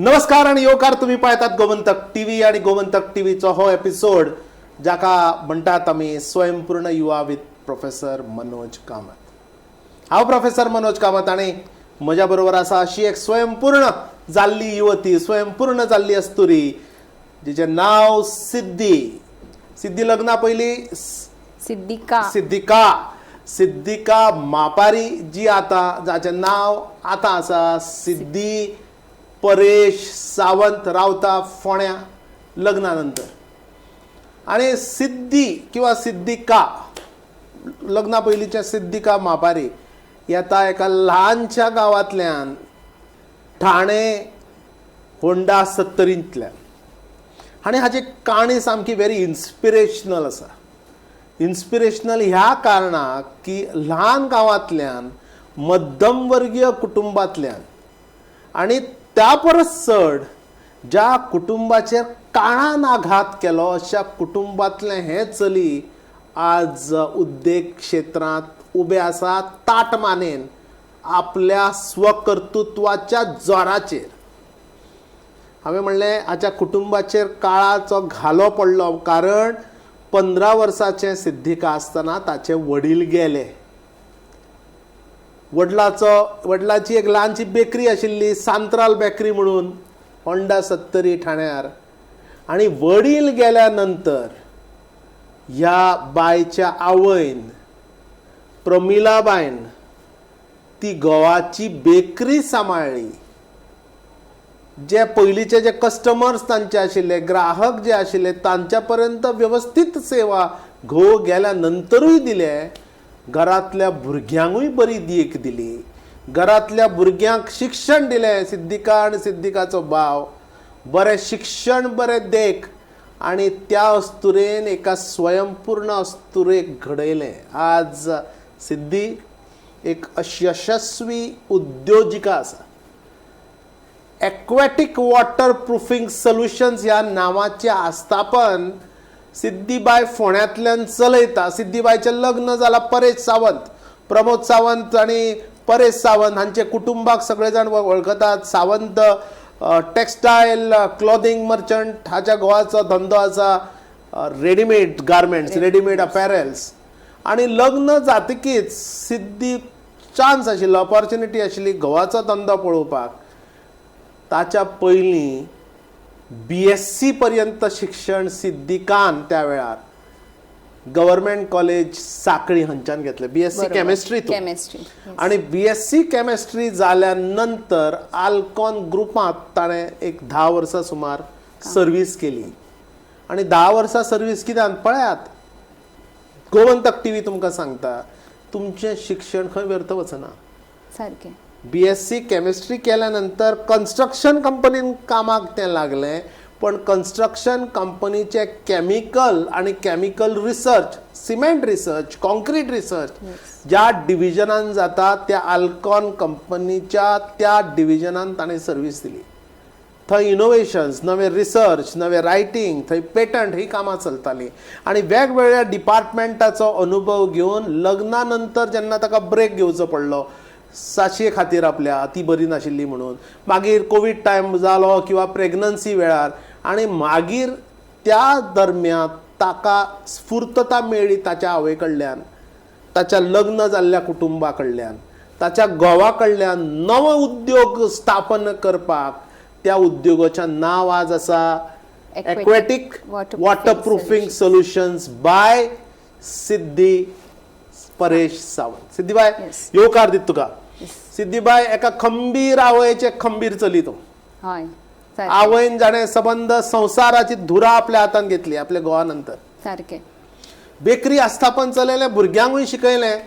नमस्कार आणि योकार तुम्ही पाहतात गोमंतक टीव्ही आणि गोमंतक टीव्हीचो हो एपिसोड जाका म्हणतात आम्ही स्वयंपूर्ण युवा विथ प्रोफेसर मनोज कामत। हांव प्रोफेसर मनोज कामत आणि म्हज्या बरोबर आसा अशी एक स्वयंपूर्ण जाल्ली युवती, स्वयंपूर्ण जाल्ली अस्तुरी जिचें नाव सिद्धी। सिद्धी लग्ना पयली सिद्धिका मापारी जी आता जाचें नाव आता आसा सिद्धी परेश सावंत रावता फोण्या लग्नानंतर। आणि सिद्धी किंवा सिद्धिका लग्ना पयलींचे सिद्धिका मापारी येता एका ल्हानशा गांवांतल्यान ठाणे होंडा 70तल्यान। आनी हाची काणी सामकी व्हेरी इन्स्पिरेशनल आसा। इन्स्पिरेशनल ह्या कारणाक की ल्हान गांवांतल्यान मध्यमवर्गीय कुटुंबांतल्यान आनी त्या परस चड ज्या कुटुंबाचेर काळान आघात केलो अशा कुटुंबांतलें हें चली आज उद्देग क्षेत्रांत उबें आसा ताट मानेन आपल्या स्वकर्तृत्वाच्या जोराचेर। हांवें म्हणलें हाच्या कुटुंबाचेर काळाचो घालो पडलो कारण 15 वर्साचें सिद्धिका आसतना ताचे वडील गेले। वडिलाची एक ल्हानशी बेकरी आशिल्ली सांतराल बेकरी म्हणून होंडा 70 ठाण्यार। आणि वडील गेल्या नंतर ह्या बायच्या आवयन प्रमिलाबायन ती घोवाची बेकरी सांबाळ्ळी। जे पयलींचे जे कस्टमर्स तांचे आशिल्ले, ग्राहक जे आशिल्ले तांच्या पर्यंत व्यवस्थित सेवा घोव गेल्या नंतरूय दिले। घरातल्या भुरग्यांकूय बरी देख दिली, घरातल्या भुरग्यांक शिक्षण दिलें। सिद्धिका आनी सिद्धिकाचो भाव बरें शिक्षण बरें देख आनी त्या अस्तुरेन एका स्वयंपूर्ण अस्तुरेक घडयलें। आज सिद्धी एक यशस्वी उद्योजिका आसा। एक्वॅटिक वॉटर प्रूफिंग सोल्युशन्स ह्या नांवाचें आस्थापन सिद्धीबाई फोण्यांतल्यान चलयता। सिद्धीबाईचें लग्न जालां परेश सावंत, प्रमोद सावंत आणि परेश सावंत हांचे कुटुंबाक सगळे जाण वळखतात। सावंत टेक्सटायल क्लॉथिंग मर्चंट हाच्या घोवाचो धंदो आसा रेडीमेड गार्मेंट्स, रेडीमेड अपॅरल्स। आणि लग्न जातकीच सिद्धी चान्स आशिल्लो, ऑपॉर्च्युनिटी आशिल्ली घोवाचो धंदो पळोवपाक। ताच्या पयलीं BSc पर्यंत शिक्षण सिद्धिकान त्या वेळार गव्हर्नमेंट कॉलेज साखळी हांच्यान घेतले, BSc केमिस्ट्री। आणि BSc केमिस्ट्री जाल्या नंतर आल्कॉन ग्रुपांत ताणें एक 10 वर्सां सुमार सर्वीस केली। आणि 10 वर्सां सर्वीस कित्याक पळयात, गोमंतक टीव्ही तुमकां सांगता तुमचें शिक्षण खंय व्यर्थ वचना। सारकें BSc केमिस्ट्री केल्यानंतर कन्स्ट्रक्शन कंपनीन कामाक तें लागलें, पण कन्स्ट्रक्शन कंपनीचे केमिकल आणि chemical research, cement research, concrete research ज्या डिव्हिजनान जाता त्या आल्कॉन कंपनीच्या त्या डिव्हिजनान ताणें सर्वीस दिली। थंय इनोव्हेशन्स, नवे रिसर्च, नवे रायटिंग, थंय पेटंट ही कामां चलतालीं। आणि वेगवेगळ्या डिपार्टमेंटाचो अनुभव घेवन लग्ना नंतर जेन्ना ताका ब्रेक घेवचो पडलो साशे खातीर आपल्या ती बरी नाशिल्ली म्हणून, मागीर कोविड टायम जालो किंवा प्रेग्नन्सी वेळार, आणि मागीर त्या दरम्यान ताका स्फूर्तता मेळ्ळी ताच्या आवय कडल्यान, ताच्या लग्न जाल्ल्या कुटुंबा कडल्यान, ताच्या घोवा कडल्यान नवो उद्योग स्थापन करपाक। त्या उद्योगाचें नांव आज आसा एक्वॅटिक वॉटर प्रूफिंग सोल्युशन्स बाय सिद्धी परेश सावंत। सिद्धीबाई येवकार दिता तुका। सिद्धीबाई एका खंबीर आवयचे खंबीर चली तूं। आवयन जाणें सबंद संवसाराची धुरा आपल्या हातान घेतली आपल्या घोवा नंतर। सारकें बेकरी आस्थापन चलयलें, भुरग्यांकूय शिकयलें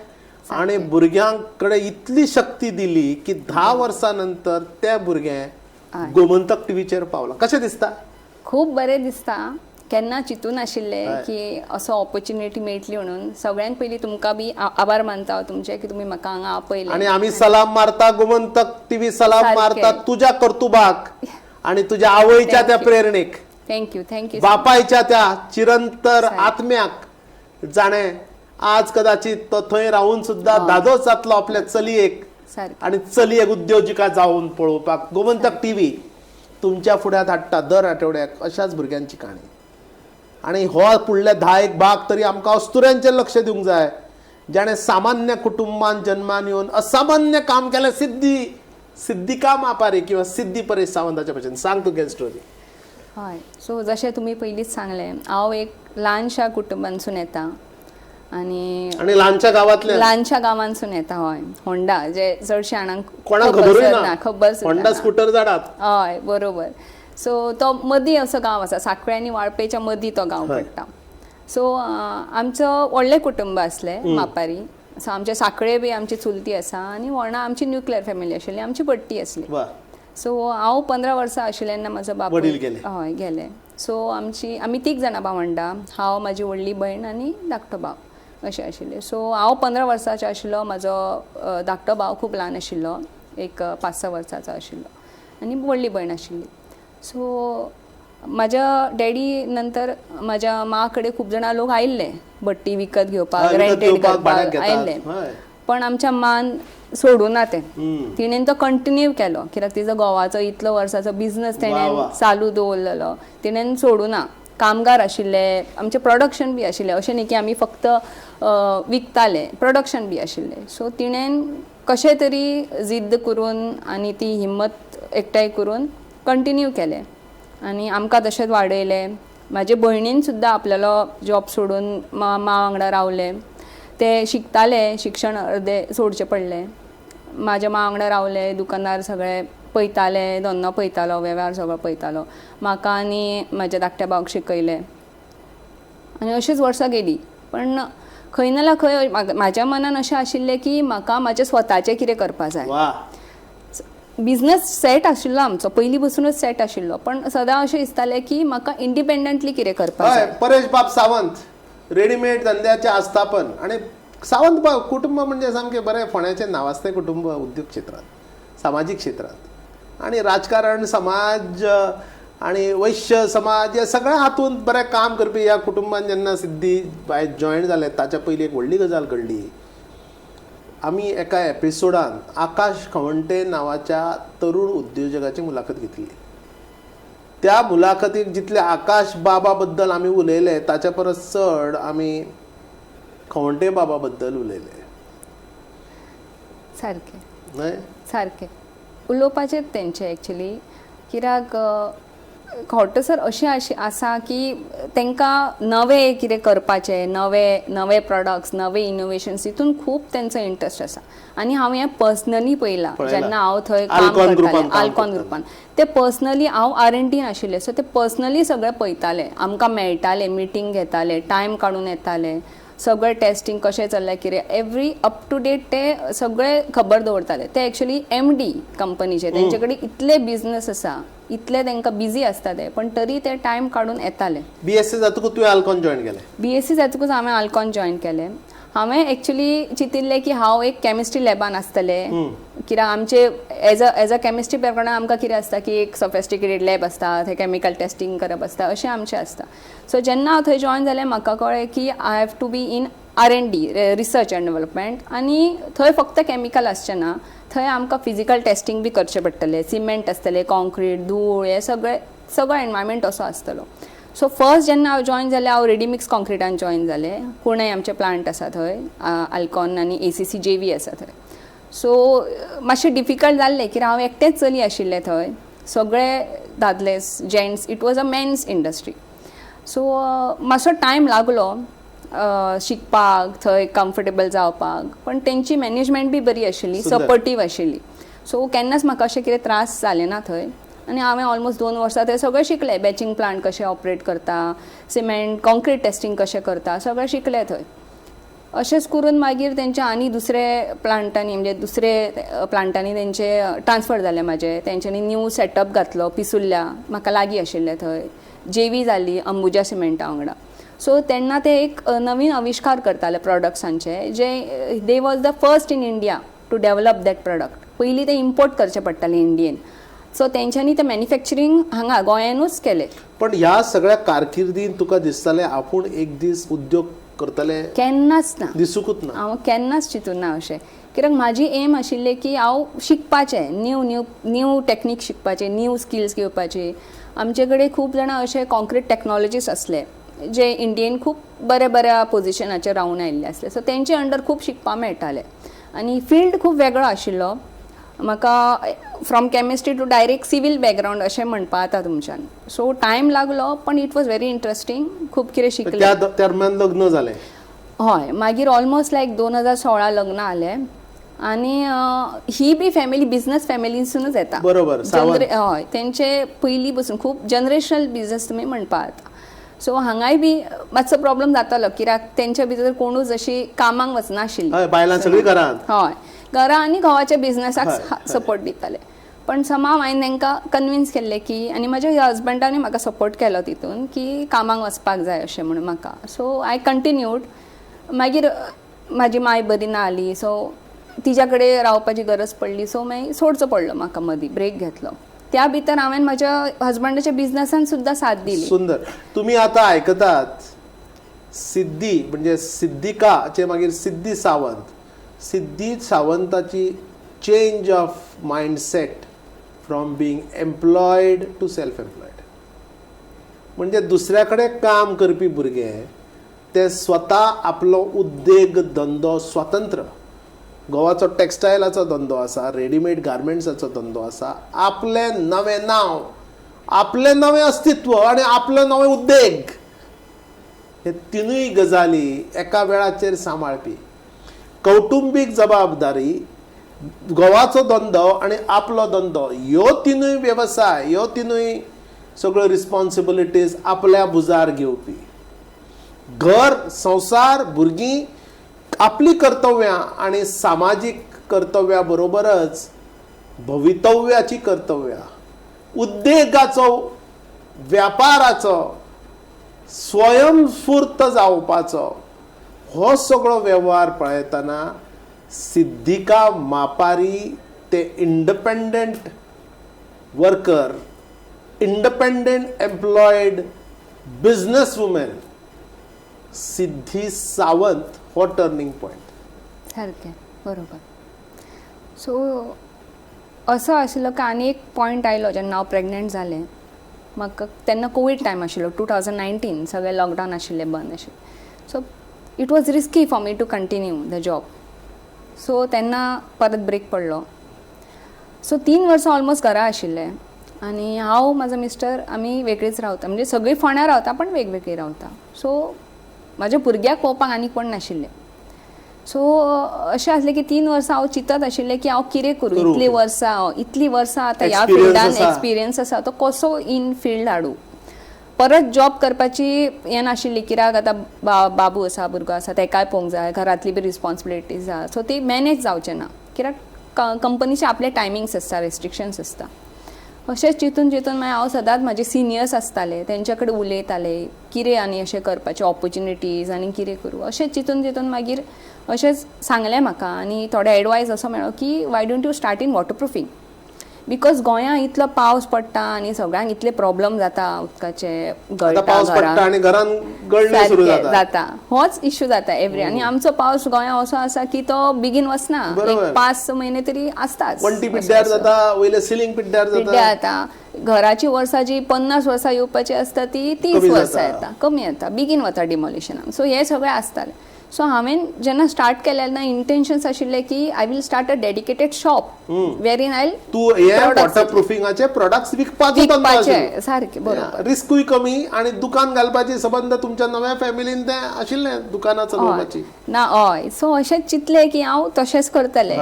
आणि भुरग्यांक कडेन इतली शक्ती दिली की 10 वर्सां नंतर तें भुरगें गोमंतक टीव्हीचेर पावलां। कशें दिसता? खूब बरें दिसता। केन्ना चिंतून आशिल्लें की असो ऑपॉर्च्युनिटी मेळटली म्हणून। सगळ्यांत पयलीं तुमकां बी आभार मानता तुमचे की तुमी म्हाका हांगा आपयलें। आणि आमी सलाम मारता, गोमंतक टीव्ही सलाम मारता तुझ्या कर्तुबाक आणि तुझ्या आवयच्या त्या प्रेरणेक। थँक्यू बापायच्या त्या चिरंतर आत्म्याक जाणें आज कदाचित तो थंय रावून सुद्धा दादोच जातलो आपल्या चलयेक आणि चलयेक उद्योजिका जावन पळोवपाक। गोमंतक टीव्ही तुमच्या फुड्यांत हाडटा दर आठवड्याक अशाच भुरग्यांची काणी. आणि हो फुडले 10-1 भाग तरी आमकां अस्तुऱ्यांचेर लक्ष दिवंक जाय, जाणें सामान्य कुटुंबान जन्मान येवन असामान्य काम केलें. सिद्धिका मापारी किंवा सिद्धी परेश सावंताच्या भशेन. सांग तुगे स्टोरी. हय, सो जशें तुमी पयलींच सांगलें, हांव एक ल्हानशा कुटुंबांसून येता आनी ल्हानशा गांवांसून येता. हय, होंडा, जे चडशे जाणांक कोणाक खबरूय ना, खबर होंडा स्कूटर झाडात. हय, बरोबर. सो तो मदीं असो गांव आसा, सांखळे आनी वाळपेच्या मदीं तो गांव पडटा. सो आमचो व्हडलें कुटुंब आसलें मापारी. सो आमचे सांखळे बी आमची चुलती आसा आनी व्हणा आमची न्युक्लियर फॅमिली आशिल्ली, आमची भट्टी आसली. सो हांव 15 वर्सां आशिल्लें तेन्ना म्हजो बापूय हय गेले. सो आमी 3 जाणां भावंडा, हांव, म्हजी व्हडली भयण आनी धाकटो भाव अशें आशिल्लें. सो हांव 15 वर्सांचो आशिल्लो, म्हजो धाकटो भाव खूब ल्हान आशिल्लो, एक 5-6 वर्सांचो आशिल्लो आनी व्हडली भयण आशिल्ली. सो म्हाज्या डॅडी नंतर म्हाज्या मा कडेन खूब जाणां लोक आयिल्ले भट्टी विकत घेवपाक, रेंटेड करपाक आयिल्ले. पण आमच्या मान सोडूना तें. तिणेन तो कंटिन्यू केलो, कित्याक तिजो घोवाचो इतलो वर्साचो बिझनस तेणेन चालू दवरलेलो. तिणेन सोडूना. कामगार आशिल्ले, आमचें प्रोडक्शन बी आशिल्लें. अशें न्ही की आमी फक्त विकताले, प्रोडक्शन बी आशिल्लें. सो तिणेन कशें तरी जिद्द करून आनी ती हिम्मत एकठांय करून कंटिन्यू केलें आनी आमकां तशेंच वाडयलें. म्हाजे भयणीन सुद्दां आपल्यालो जॉब सोडून मा वांगडा रावले. ते शिकताले, शिक्षण अर्दें सोडचें पडलें. म्हाज्या मा वांगडा रावले, दुकानार सगळे पळयताले, धंदो पळयतालो, वेव्हार सगळो पळयतालो. म्हाका आनी म्हाज्या धाकट्या भावाक शिकयलें आनी अशीच वर्सां गेलीं. पण खंय ना खंय म्हाज्या मनान अशें आशिल्लें की म्हाका म्हाजें स्वताचें कितें करपा जाय. बिझनस सेट आशिल्लो आमचो, पयलीं बसूनच सेट आशिल्लो, पण सदां अशें दिसतालें की म्हाका इंडिपेंडंटली कितें करपाक जाय. परेश बाब सावंत रेडीमेड धंद्याचे आस्थापन आणि सावंत कुटुंब म्हणजे सामकें बरें फोंड्याचें नावाजतें कुटुंब उद्योग क्षेत्रांत, सामाजीक क्षेत्रांत आनी राजकारण, समाज आणि वैश्य समाज या सगळ्या हातूंत बरें काम करपी ह्या कुटुंबान जेन्ना सिद्धी आयज जॉयन जाले ताच्या पयलीं एक व्हडली गजाल घडली. आमी एका एपिसोडान आकाश खवंटे नांवाच्या तरूण उद्योजकाची मुलाखत घेतली. त्या मुलाखतीक जितले आकाश बाबा बद्दल आमी उलयले ताच्या परस चड आमी खवंटे बाबा बद्दल उलयले. सारकें उलोवपाचेंच तेंचें एक्चुली. कित्याक खवटेसर अशें आसा की तांकां नवें कितें करपाचें, नवे प्रोडक्ट्स, नवे इनोवेशन्स, हितून खूब तेंचो इंट्रस्ट आसा. आनी हांव हें पर्सनली पळयलां जेन्ना हांव थंय काम करतालें आल्कॉन ग्रुपान. ते पर्सनली हांव R&D आशिल्लें, सो ते पर्सनली सगळें पळयतालें. आमकां मेळटाले, मिटींग घेताले, टायम काडून येताले, सगळें टेस्टींग कशें चल्लें कितें एवरी अप टू डेट ते सगळें खबर दवरताले. ते एक्चुअली MD कंपनीचे, तेंचे कडेन इतले बिझनस आसा, इतले तांकां बिजी आसता ते, पण तरी ते टायम काडून येताले. BSc जातकूच तुवें आल्कॉन जॉयन केलें? BSc जातकूच हांवें आल्कॉन जॉयन केलें. हांवें एक्चुअली चिंतिल्लें की हांव एक केमिस्ट्री लॅबान आसतलें, कित्याक आमचे एज अ केमिस्ट्री प्रकरणान आमकां कितें आसता की एक सोफिस्टिकेटेड लॅब आसता, थंय केमिकल टेस्टींग करप आसता, अशें आमचें आसता. सो जेन्ना हांव थंय जॉयन जालें म्हाका कळ्ळें की I have to be in R&D, research and development. आनी थंय फक्त केमिकल आसचें ना, थंय आमकां फिजिकल टेस्टींग बी करचें पडटलें. सिमेंट आसतलें, कॉन्क्रीट, धूळ, हे सगळो एनवायरमेंट असो आसतलो. सो फर्स्ट जेन्ना हांव जॉयन जालें हांव रेडीमिक्स कॉन्क्रिटान जॉयन जालें. पुणे आमचे प्लांट आसा थंय, आल्कॉन आनी ACC JV आसा थंय. सो मातशें डिफिकल्ट जाल्लें कित्याक हांव एकटेंच चली आशिल्लें थंय, सगळे दादले gents. It was a men's industry. So मातसो टायम लागलो शिकपाक, थंय कम्फर्टेबल जावपाक, पण तेंची मॅनेजमेंट बी बरी आशिल्ली, सपोर्टीव आशिल्ली. सो केन्नाच म्हाका अशें कितें त्रास जाले ना थंय. आनी हांवें ऑलमोस्ट 2 वर्सां थंय सगळें शिकलें. बॅचिंग प्लांट कशें ऑपरेट करता, सिमेंट कॉन्क्रीट टेस्टींग कशें करता, सगळें शिकलें थंय. अशेंच करून मागीर तेंच्या आनी दुसरे प्लांटांनी, म्हणजे दुसरे प्लांटांनी तेंचे ट्रान्सफर जालें म्हाजें. तेंच्यांनी न्यू सेटअप घातलो पिसुल्ल्या, म्हाका लागीं आशिल्लें थंय. JV जाली अंबुजा सिमेंटा वांगडा. सो तेन्ना ते एक नवीन आविश्कार करताले प्रोडक्ट्सांचे, जे they was the first in India to develop that product. पयलीं ते इम्पोर्ट करचें पडटालें इंडियन. सो तेंच्यांनी ते मॅन्युफॅक्चरींग हांगा गोंयानूच केलें. पण ह्या सगळ्या कारकिर्दीन तुका दिसतालें आपूण एक दीस उद्योग करतलें? केन्नाच ना, दिसूकूच ना. हांव केन्नाच चिंतून ना अशें. कित्याक म्हाजी एम आशिल्लें की हांव शिकपाचें, न्यू टॅक्नीक शिकपाचें, न्यू स्किल्स घेवपाचे. आमचे कडेन खूब जाणां अशे कॉन्क्रीट टॅक्नॉलॉजिस्ट असले जे इंडियेन खूब बऱ्या पोजिशनाचेर रावून आयिल्ले आसले. सो तेंचे अंडर खूब शिकपाक मेळटालें आनी फिल्ड खूब वेगळो आशिल्लो. म्हाका from chemistry to direct civil background अशें म्हणपा जाता तुमच्यान. सो टायम लागलो पण इट वॉज व्हेरी इंट्रस्टींग. खूब कितें शिकलें. त्या दरम्यान लग्न जालें. हय, मागीर ऑलमोस्ट लायक 2016 लग्न जालें. आनी ही बी फॅमिली बिझनस फॅमिलीसूनच येता. बरोबर. हय, तेंचे पयलीं बसून खूब जनरेशनल बिझनस तुमी म्हणपा जाता. सो हांगाय बी मातसो प्रॉब्लम जातालो कित्याक तेंच्या भितर कोणूच अशी कामाक वचनाशिल्ली. बायलां सगळीं घरांत. हय, घरा आनी घोवाच्या बिझनसाक सपोर्ट दिताले. पण समाव हांवें तांकां कन्विन्स केल्लें की आनी म्हाज्या हजबंडानूय म्हाका सपोर्ट केलो तितून की कामाक वचपाक जाय अशें म्हणून म्हाका. So I continued. मागीर म्हाजी माय बरी ना जाली. सो तिच्या कडेन रावपाची गरज पडली. सो मागीर सोडचो पडलो म्हाका मदीं, ब्रेक घेतलो. त्या भितर हांवें म्हाज्या हजबंडाच्या बिझनसान सुद्दां साथ दिली. सुंदर. तुम्ही आता आयकतात सिद्धी म्हणजे सिद्धिकाचे मागीर सिद्धी सावंत. सिद्धी सावंताची change of mindset from being employed to self employed. म्हणजे दुसऱ्या कडेन काम करपी भुरगे ते स्वता आपलो उद्देग धंदो स्वतंत्र. गोवाचो टॅक्सटायलाचो धंदो आसा, रेडीमेड गार्मेंट्साचो धंदो आसा. आपलें नवें नांव, आपलें नवें अस्तित्व आनी आपलो नवें उद्देग, हे तिनूय गजाली एका वेळाचेर सांबाळपी. कौटुंबीक जबाबदारी, गोवाचो धंदो आनी आपलो धंदो, ह्यो तिनूय वेवसाय, ह्यो तिनूय सगळ्यो रिस्पॉन्सिबिलिटीज आपल्या भुजार घेवपी. घर, संसार, भुरगीं, आपली कर्तव्यां आणि सामाजीक कर्तव्या बरोबरच भवितव्याची कर्तव्यां, उद्देगाचो, व्यापाराचो, स्वयंस्फूर्त जावपाचो, हो सगळो वेव्हार पळयतना सिद्धिका मापारी ते independent worker, independent employed business woman Siddhi Sawant हो टर्निंग पॉइंट. सारकें, बरोबर. सो असो आशिल्लो की आनी एक पॉयंट आयलो जेन्ना हांव प्रेग्नंट जालें. म्हाका तेन्ना कोवीड टायम आशिल्लो, 2019. सगळें लॉकडावन आशिल्लें, बंद आशिल्लें. So it was risky for me to continue the job. So तेन्ना परत ब्रेक पडलो. सो 3 वर्सां ऑलमोस्ट घरा आशिल्लें आनी हांव, म्हाजो मिस्टर, आमी वेगळीच रावता. म्हणजे सगळीं फोंड्या रावता पण वेगवेगळीं रावता. सो म्हाज्या भुरग्याक पळोवपाक आनी कोण नाशिल्लें. सो अशें आसलें की 3 वर्सां हांव चिंतत आशिल्लें की हांव कितें करूं. इतलीं वर्सां आतां ह्या फिल्डान एक्सपिरियन्स आसा, तो कसो इन फिल्ड हाडूं. परत जॉब करपाची हें नाशिल्ली कित्याक आतां बाबू आसा, भुरगो आसा, तेकाय पळोवंक जाय, घरांतली बी रिस्पॉन्सिबिलिटीज आसा. सो ती मॅनेज जावचें ना कित्याक कंपनीचे आपले टायमिंग्स आसता, रेस्ट्रिक्शन्स आसता. अशेंच चिंतून मागीर हांव सदांच म्हाजे सिनियर्स आसताले तेंच्या कडेन उलयताले कितें आनी अशें करपाचें ऑपॉर्च्युनिटीज आनी कितें करूं. अशेंच चिंतून मागीर अशेंच सांगलें म्हाका आनी थोडे एडवायस असो मेळ्ळो की why don't you start in waterproofing. Because गोंयांत इतलो पावस पडटा आनी सगळ्यांक इतले प्रॉब्लेम जाता उदकाचे, जाता. होच इश्यू जाता एवरी. आनी आमचो पावस गोंयांत असो आसा की तो बेगीन वचना, 5-6 म्हयने तरी आसताच. पिड्ड्यार जाता. घराची वर्सां जी 50 वर्सां येवपाची आसता ती 30 वर्सां येता, कमी येता, बेगीन वता डिमोलिशनाक. सो हे सगळें आसतालें. सो हांवें जेन्ना स्टार्ट केलें ना, इंटेन्शन्स आशिल्ले की I will start a dedicated shop वेरीन आय वॉटरप्रुफिंगाचे प्रोडक्ट्स विकपाचे. सारकें, बरोबर. रिस्कूय कमी आनी दुकान घालपाची संबंध तुमच्या नव्या फॅमिलीन तें आशिल्लें दुकानां चलोवपाची ना. हय. सो अशेंच चिंतलें की हांव तशेंच करतलें.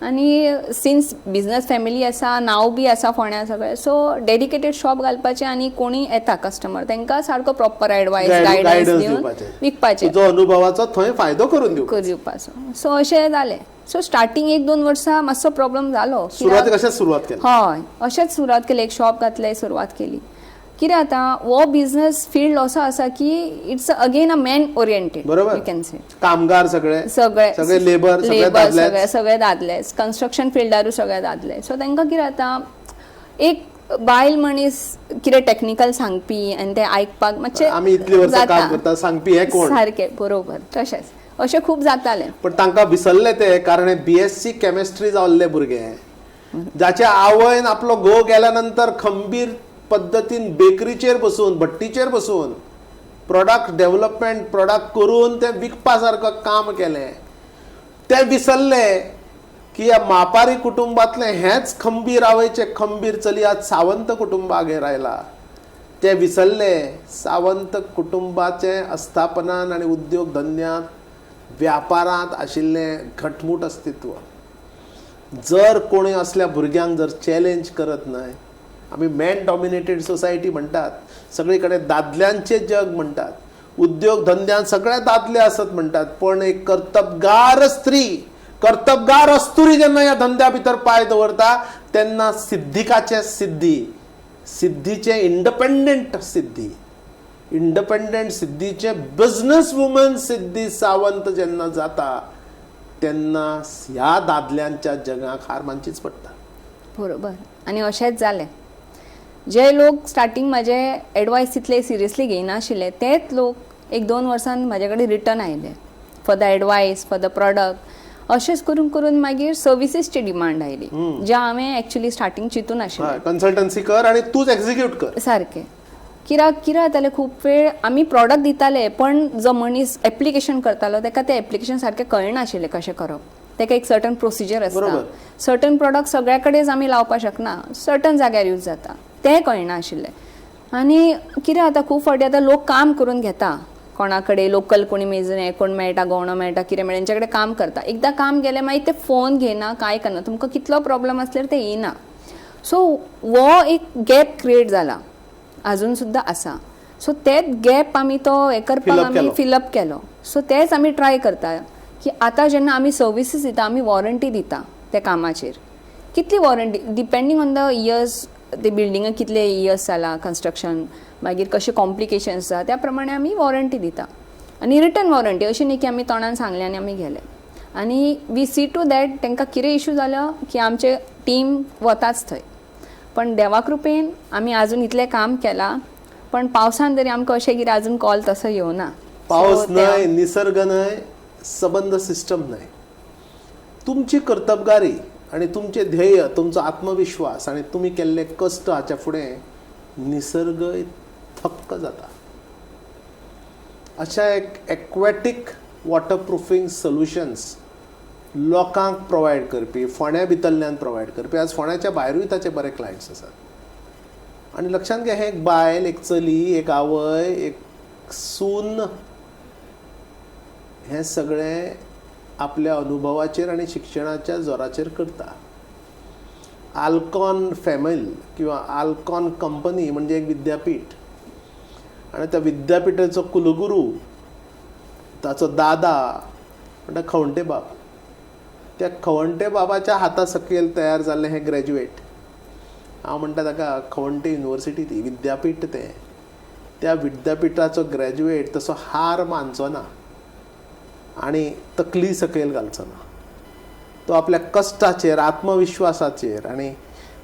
आनी सिन्स बिझनस फॅमिली आसा, नांव बी आसा फोंड्या सगळें, सो डेडिकेटेड शॉप घालपाचें आनी कोणी येता कस्टमर तेंकां सारको प्रॉपर एडवायस, गायडन्स दिवन विकपाचें, जो अनुभवाचो थंय फायदो करून दिवपाचो. सो अशें जालें. सो स्टार्टींग 1-2 वर्सां मातसो प्रॉब्लेम जालो. सुरवातेक अशेंच सुरवात केली. हय, अशेंच सुरवात केली. एक शॉप घातलें, सुरवात केली. कितें आतां हो बिझनस फील्ड असो आसा की it's again a man oriented, you can say. कामगार सगळे लेबर सगळे दादले, कन्स्ट्रक्शन फिल्डारूय सगळे दादले. सो तांकां कितें आतां एक बायल मनीस कितें टॅक्निकल सांगपी आनी ते आयकपाक मातशें आमी इतली वर्सां काम करता सांगपी हे कोण. सारकें, बरोबर. तशेंच अशें खूब जातालें. पण तांकां विसरले ते कारण BSc केमिस्ट्री जाल्ले भुरगे जाच्या आवयन आपलो घोव गेल्या नंतर खंबीर पद्दतीन बेकरीचेर बसून भट्टीचेर बसून प्रोडक्ट डेव्हलपमेंट प्रोडक्ट करून ते विकपा सारको काम केलें. ते विसरले की ह्या मापारी कुटुंबातले हेच खंबीर आवयचे खंबीर चली आज सावंत कुटुंबागेर आयला. ते विसरले सावंत कुटुंबाचे अस्थापनान आणि उद्योग धंद्यांत व्यापारांत आशिल्लें घटमूट अस्तित्व. जर कोणी असल्या भुरग्यांक जर चॅलेंज करत नाही, आमी मॅन डॉमिनेटेड सोसायटी म्हणटात, सगळे कडेन दादल्यांचे जग म्हणटात, उद्योग धंद्यात सगळे दादले आसत म्हणटात, पण एक कर्तबगार स्त्री कर्तबगार अस्तुरी जेन्ना ह्या धंद्या भितर पांय दवरता तेन्ना सिद्धीकाचे सिद्धीचे independent सिद्धीचे business woman Siddhi Sawant जेन्ना जाता तेन्ना ह्या दादल्यांच्या जगाक हार मानचीच पडटा. बरोबर. आनी अशेंच जालें. जे लोक स्टार्टींग म्हाजे एडवायस तितले सिरियसली घेयनाशिल्ले तेच लोक 1-2 वर्सान म्हाजे कडेन रिटर्न आयले for the advice for the product. अशेंच करून करून मागीर सर्विसीसची डिमांड आयली जे हांवें एक्चुअली स्टार्टींग चिंतून आशिल्लें. कन्सल्टन्सी कर आनी तूंच एक्झिक्यूट कर. सारकें. कित्याक जातालें खूब वेळ आमी प्रॉडक्ट दिताले पण जो मनीस एप्लिकेशन करतालो ताका तें एप्लिकेशन सारकें कळनाशिल्लें कशें करप. ताका एक सर्टन प्रोसिजर आसता. सर्टन प्रॉडक्ट सगळ्या कडेन आमी लावपाक शकना, सर्टन जाग्यार यूज जाता तें कळना आशिल्लें. आनी कितें जाता खूब फावटी आतां लोक काम करून घेता कोणा कडेन लोकल कोणी मेजणे कोण मेळटा गवणो मेळटा कितें मेळटा तेंच्या कडेन काम करता. एकदां काम केलें मागीर ते फोन घेयना कांय करना, तुमकां कितलो प्रॉब्लम आसल्यार ते येयना. सो हो एक गॅप क्रिएट जाला अजून सुद्दां आसा. सो तेच गॅप आमी तो हें करपाक आमी फिलअप केलो. सो तेच आमी ट्राय करता की आतां जेन्ना आमी सर्विसीस दिता आमी वॉरंटी दिता त्या कामाचेर. कितली warranty depending on the years ते बिल्डिंगाक कितले इयर्स जाला कन्स्ट्रक्शन मागीर कशे कॉम्प्लिकेशन्स आसा त्या प्रमाणे आमी वॉरंटी दिता. आनी रिटर्न वॉरंटी अशी न्ही की आमी तोंडान सांगलें आनी आमी गेले. आनी वी सी टू दॅट तांकां कितें इशू जालो की आमचे टीम वताच थंय. पण देवा कृपेन आमी आजून इतलें काम केलां पण पावसान तरी आमकां अशें कितें आजून कॉल तसो येवना. पावस न्हय, निसर्ग न्हय, सबंद सिस्टम न्हय. तुमची कर्तबगारी आणि तुमचे ध्येय तुमचो आत्मविश्वास आणि तुम्ही केल्ले कश्ट हाच्या फुडें निसर्ग थक्क जाता. अशा एक एक्वॅटीक वॉटरप्रुफींग सोल्युशन्स लोकांक प्रोवायड करपी फोंड्या भितरल्यान प्रोवायड करपी आज फोंड्याच्या भायरूय ताचे बरे क्लायंट्स आसात. आनी लक्षांत घे, हे एक बायल एक चली एक आवय एक सून हे सगळे आपल्या अनुभवाचेर आणि शिक्षणाच्या जोराचेर करता. आल्कॉन फॅमिली किंवा आल्कॉन कंपनी म्हणजे एक विद्यापीठ आणि त्या विद्यापीठाचो कुलगुरू ताचो दादा म्हणटा खवंटे बाब. त्या खवंटे बाबाच्या हाता सकयल तयार जाल्लें हें ग्रॅज्युएट. हांव म्हणटा ताका खवंटे युनिवर्सिटी ती विद्यापीठ तें त्या विद्यापीठाचो ग्रॅज्युएट तसो हार मानचो ना आणि तकली सकयल घालचो ना. तो आपल्या कश्टाचेर आत्मविश्वासाचेर आणि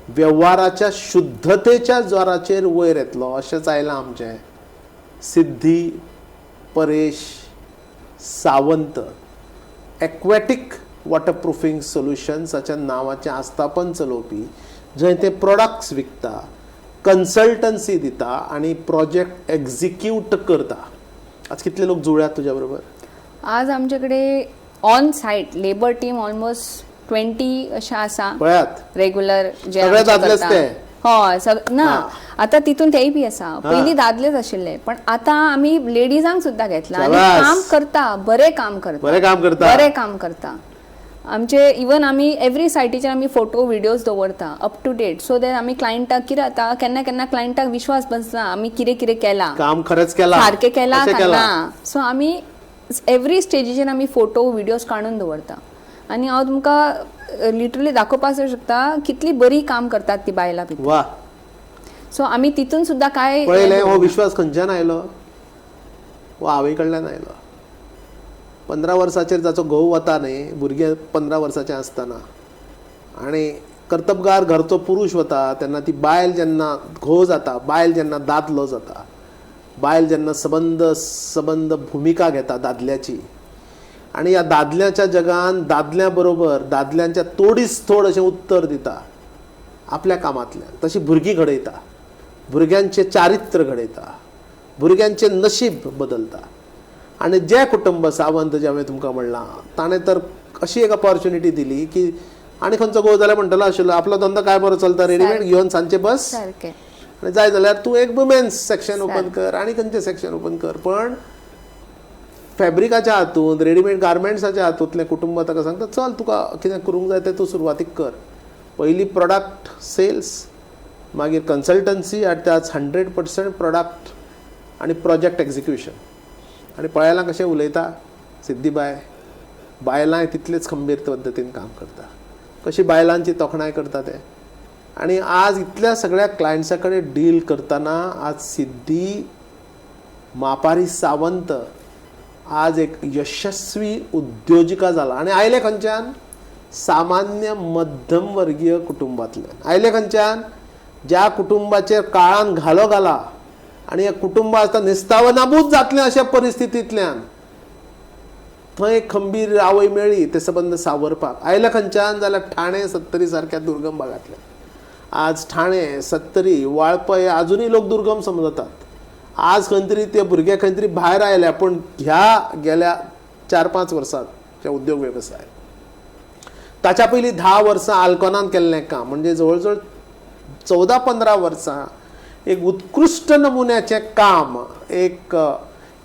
व्यवहाराच्या शुद्धतेच्या जोराचेर वयर येतलो. अशेंच आयलां आमचें सिद्धी परेश सावंत एक्वॅटीक वॉटरप्रुफींग सोल्युशन्साच्या नांवाचें आस्थापन चलोवपी जंय ते प्रोडक्ट्स विकता, कन्सल्टन्सी दिता आणि प्रोजेक्ट एक्झिक्यूट करता. आज कितले लोक जुळ्यात तुज्या बरोबर? आज आमचे कडेन on site labour team almost 20 अशें आसा. पळयात रेग्युलर जे सगळे दादलेच ते. हय ना आतां तितून तेय बी आसा. पयलीं दादलेच आशिल्ले पण आतां आमी लेडीजांक सुद्दां घेतला आनी काम करता, बरें काम करता. आमचे इवन आमी एवरी सायटीचेर आमी फोटो विडियोज दवरता up to date so that आमी क्लायंटाक कितें जाता केन्ना केन्ना क्लायंटाक विश्वास बसना आमी कितें कितें केलां काम खरेंच केलां सारकें केलां काय ना. सो आमी एवरी स्टेजीचेर आमी फोटो विडियोज काडून दवरता. आनी हांव तुमकां लिटरली दाखोवपाक शकता कितली बरी काम करतात ती बायलां भितर. वाह. सो आमी तितून सुद्दां काय पळयलें हो विश्वास खंयच्यान आयलो? हो आवय कडल्यान आयलो. 15 वर्साचेर जाचो घोव वता न्ही भुरगें 15 वर्साचें आसतना आनी कर्तबगार घरचो पुरूश वता तेन्ना ती बायल जेन्ना घोव जाता, बायल जेन्ना दादलो जाता, बायल जेन्ना सबंद भुमिका घेता दादल्याची आणि ह्या दादल्याच्या जगान दादल्या बरोबर दादल्यांच्या तोडीस तोड अशें उत्तर दिता आपल्या कामांतल्यान. तशी भुरगीं घडयता, भुरग्यांचे चारित्र्य घडयता, भुरग्यांचे नशीब बदलता. आणि जे कुटुंब सावंत जे हांवें तुमकां म्हणलां ताणें तर अशी एक ऑपॉर्च्युनिटी दिली की आनी खंयचो घोव जाल्यार म्हणटलो आशिल्लो आपलो धंदो काय बरो चलता, रेडीमेड घेवन सांजचे बस सारकें. आणि जाय जाल्यार तूं एक वुमेन्स सेक्शन ओपन कर आणि खंयचें सेक्शन ओपन कर. पण फॅब्रिकाच्या हातूंत रेडीमेड गार्मेंट्साच्या हातूंतलें कुटुंब ताका सांगता चल तुका कितें करूंक जाय तें तूं सुरवातीक कर. पयलीं प्रॉडक्ट सेल्स, मागीर कन्सल्टन्सी आनी त्याच 100% प्रॉडक्ट आनी प्रोजेक्ट एक्झिक्युशन. आनी पळयलां कशें उलयता सिद्धीबाय, बायलांय तितलेच खंबीर पद्दतीन काम करता, कशी बायलांची तोखणाय करता ते. आणि आज इतल्या सगळ्या क्लायंट्सा कडेन डील करतना आज सिद्धी मापारी सावंत आज एक यशस्वी उद्योजिका जाला. आणि आयले खंयच्यान सामान्य मध्यमवर्गीय कुटुंबांतल्यान, आयले खंयच्यान ज्या कुटुंबाचेर काळान घालो घाला आणि हे कुटुंब आतां निस्तावनाबूत जातलें अशा परिस्थितींतल्यान थंय एक खंबीर आवय मेळ्ळी ते संबंध सावरपाक. आयले खंयच्यान जाल्यार ठाणे सत्तरी सारक्या दुर्गम भागांतल्यान. आज ठाणे सत्तरी वाळपय अजूनही लोक दुर्गम समजतात. आज खंय तरी ते भुरगे खंय तरी भायर आयल्या, पण ह्या गेल्या 4-5 वर्सांचे उद्योग वेवसाय ताच्या पयलीं 10 वर्सां आल्कोनान केल्लें काम म्हणजे जवळ 14-15 वर्सां एक उत्कृश्ट नमुन्याचें काम एक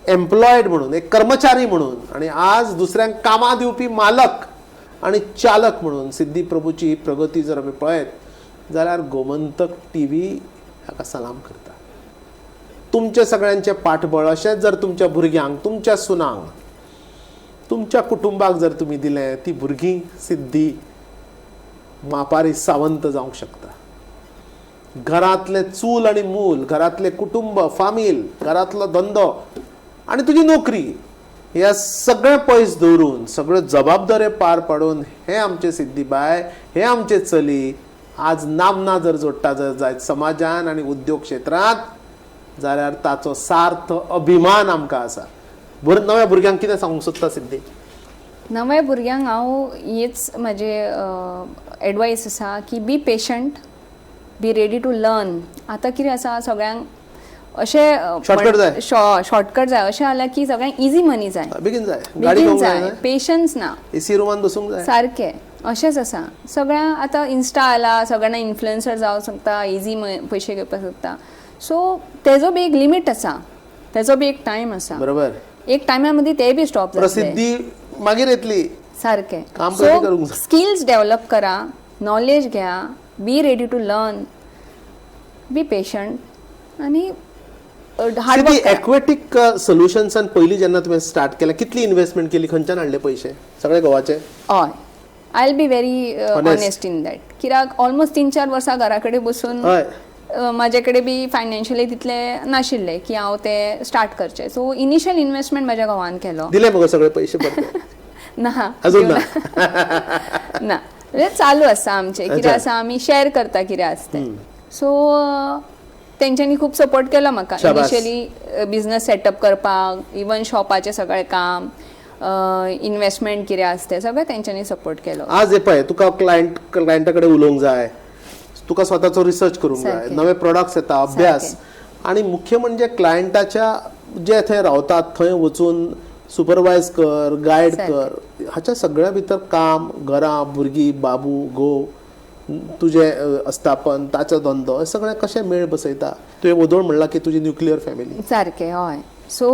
एम्प्लॉयड म्हणून, एक कर्मचारी म्हणून आणि आज दुसऱ्यांक कामां दिवपी मालक आणि चालक म्हणून सिद्धी प्रभूची ही प्रगती जर आमी पळयत जाल्यार गोमंतक टीव्ही हाका सलाम करता. तुमचे सगळ्यांचे पाठबळ अशेंच जर तुमच्या भुरग्यांक, तुमच्या सुनांक, तुमच्या कुटुंबाक जर तुम्ही दिलें, ती भुरगीं सिद्धी मापारी सावंत जावंक शकता. घरातले चूल आणि मूल, घरातले कुटुंब, फामील, घरातलो धंदो आणि तुझी नोकरी ह्या सगळें पयस दवरून, सगळे जबाबदारे पार पाडून हे आमचे सिद्धीबाय, हे आमचे चली आज नामना जर जोडटा जर जायत समाजान आणि उद्योग क्षेत्रांत जाल्यार ताचो सार्थ अभिमान आमकां आसा. नव्या भुरग्यांक कितें सांगूंक सोदता सिद्धी? नव्या भुरग्यांक हांव हीच म्हाजे एडवायस आसा की be patient, be ready to learn. आतां कितें आसा सगळ्यांक अशें शॉर्टकट जाय अशें जाल्यार की सगळ्यांक इजी मनी जाय, बेगीन जाय, बेगीन जाय, पेशन्स ना, एसी रुमान बसूंक जाय. सारकें अशेंच आसा. सगळ्यांक आतां इन्स्टा आला, सगळ्यांना इन्फ्लुएन्सर जावंक शकता, इजी पयशे घेवपाक शकता. सो तेजो बी एक लिमीट आसा, तेजो बी एक टायम आसा. बरोबर. एक टायमा मदीं ते बी स्टॉप जातले. प्रसिद्धी मागीर येतली. सारकें. काम पयलीं करूंक जाय. स्किल्स डेव्हलप करा, नॉलेज घ्या, be ready to learn, be patient आणि हार्ड वर्क. एक्वेटिक सोल्युशन्सान पयलीं जेन्ना तुवें स्टार्ट केलें कितली इन्व्हेस्टमेंट केली, खंयच्यान हाडले पयशे? सगळे गोवाचे? हय, I will be very honest in that. कित्याक ऑलमोस्ट 3-4 वर्सां घरा कडेन बसून म्हाजे कडेन बी फायनान्शियली तितले नाशिल्ले की हांव ते स्टार्ट करचें. सो इनिशियल इन्व्हेस्टमेंट म्हाज्या घोवान केलो. दिले मगो सगळे पयशे परते? ना, अजून ना. ना, म्हणजे चालू आसा आमचें. कितें आसा आमी शेअर करता कितें आसा तें. सो तेंच्यांनी खूब सपोर्ट केलो म्हाका इनिशियली बिझनस सेटअप करपाक, इवन शॉपाचें सगळें काम, इन्व्हेस्टमेंट कितें आसा तें सगळें तेंच्यांनी सपोर्ट केलो. आज हे पळय तुका क्लायंटा कडेन उलोवंक जाय, तुका स्वताचो रिसर्च करूंक जाय, नवे प्रोडक्ट्स येता, अभ्यास आणि मुख्य म्हणजे क्लायंटाच्या जे थंय रावतात थंय वचून सुपरवायज कर, गायड कर. हाच्या सगळ्या भितर काम, घरां, भुरगीं, बाबू, घोव, तुझे अस्थापन, ताचो धंदो, हे सगळें कशें मेळ बसयता. तुवें वदोळ म्हणला की तुजी न्युक्लियर फॅमिली. सारकें, हय. सो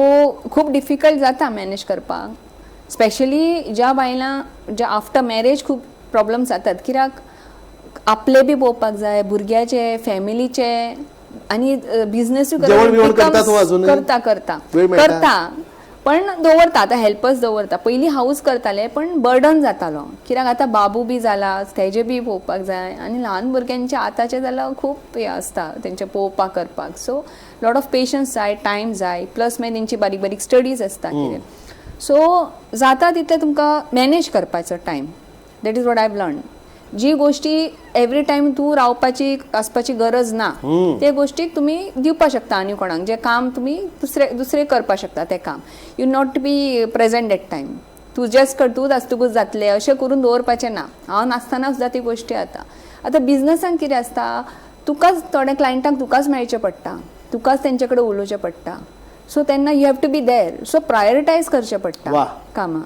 खूब डिफिकल्ट जाता मॅनेज करपाक, स्पेशली ज्या बायलां ज्या आफ्टर मॅरेज खूब प्रॉब्लम्स जातात. कित्याक आपले बी पळोवपाक जाय, भुरग्याचे, फॅमिलीचे आणि बिझनेसूय करता पण दवरता. आतां हेल्पर्स दवरता. पयलीं हाऊस करताले पण बर्डन जातालो. कित्याक आतां बाबू बी जाला, तेजे बी पळोवपाक जाय आणि ल्हान भुरग्यांचे आतांचे जाल्यार खूब हे आसता तेंचे पळोवपाक करपाक. सो लॉट ऑफ पेशन्स जाय, टायम जाय, प्लस मागीर तेंची बारीक बारीक स्टडीज आसता कितें. सो जाता तितलें तुमकां मॅनेज करपाचो time. That is what I have learn. जी गोष्टी एवरी टायम तूं रावपाची आसपाची गरज ना, ते गोष्टीक तुमी दिवपाक शकता आनी कोणाक. जे काम तुमी दुसरे करपाक शकता ते काम. You not be present at time. तुजेच कर तूच आसतकूच जातलें अशें करून दवरपाचें ना. हांव नासतना सुद्दां ती गोश्टी जाता. आतां बिझनसान कितें आसता, तुकाच थोड्या क्लायंटांक तुकाच मेळचें पडटा, तुकाच तेंचे कडेन उलोवचें पडटा. सो तेन्ना you have to be there. So prioritise करचें पडटा वाह. कामां.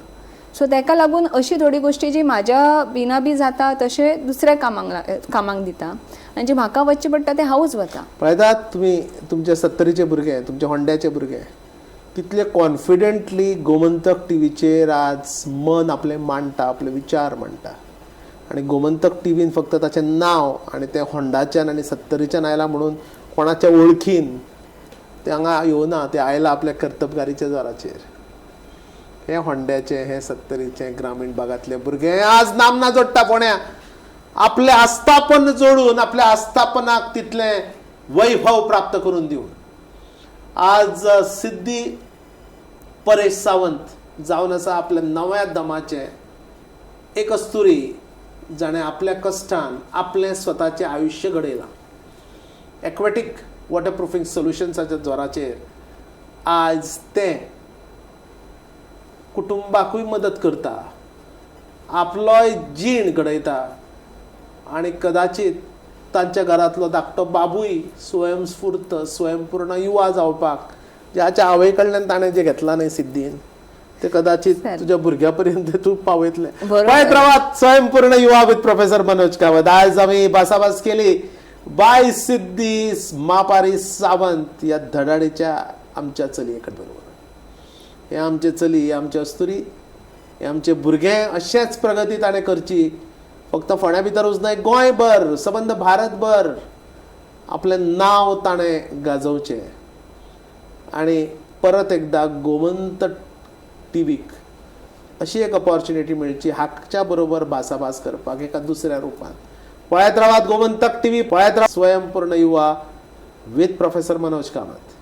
सो तेका लागून अशी थोडी गोश्टी जी म्हाज्या बिना बी जाता तशे दुसऱ्या कामांक दिता आनी जे म्हाका वचचें पडटा ते हांवूच वता. पळयतात तुमी तुमचे 70चे भुरगे, तुमचे होंड्याचे भुरगे कितले कॉन्फिडेंटली गोमंतक टीव्हीचेर आज मन आपले मांडटा, आपले विचार मांडटा. आणि गोमंतक टीव्हीन फक्त ताचें नांव आणि ते होंडाच्यान आनी 70च्यान आयला म्हणून कोणाच्या वळखीन ते हांगा येवना, ते आयला आपल्या कर्तबगारीच्या जोराचेर. हे होंड्याचे, हे 70चे ग्रामीण भागातले भुरगे आज नामना जोडटा फोंड्या, आपले आस्थापन जोडून आपल्या आस्थापनाक तितले वैभव प्राप्त करून दिवन आज सिद्धी परेश सावंत जावन आसा आपल्या नव्या दमाचे एक अस्तुरी, जाणें आपल्या कश्टान आपलें स्वताचें आयुश्य घडयलां. एक्वेटिक वॉटरप्रुफींग सोल्युशन्साच्या जोराचेर आज ते कुटुंबाकूय मदत करता, आपलोय जीण घडयता आणि कदाचित तांच्या घरांतलो धाकटो बाबूय स्वयंस्फूर्त स्वयंपूर्ण युवा जावपाक ज्याच्या आवय कडल्यान ताणें जें घेतलां न्हय सिद्धीन, ते कदाचित तुज्या भुरग्या पर्यंत तूं पावयतलें. पळयत रावात स्वयंपूर्ण युवा विथ प्रोफेसर मनोज कामत. आज आमी भासाभास केली बाय सिद्धी मापारी सावंत या धडाडीच्या आमच्या चलये बरोबर. हे आमचे चली, हे आमचे अस्तुरी, हे आमचे भुरगे अशेंच प्रगती ताणें करची. फक्त फोंड्या भितरूच न्हय, गोंयभर सबंद भारतभर आपलें नांव ताणें गाजोवचें. आणि परत एकदा गोमंतक टीव्हीक अशी एक ऑपॉर्च्युनिटी मेळची हाच्या बरोबर भासाभास करपाक एका दुसऱ्या रुपान. पळयत रावात गोमंतक टीव्ही, पळयत रावात स्वयंपूर्ण युवा विथ प्रोफेसर मनोज कामत.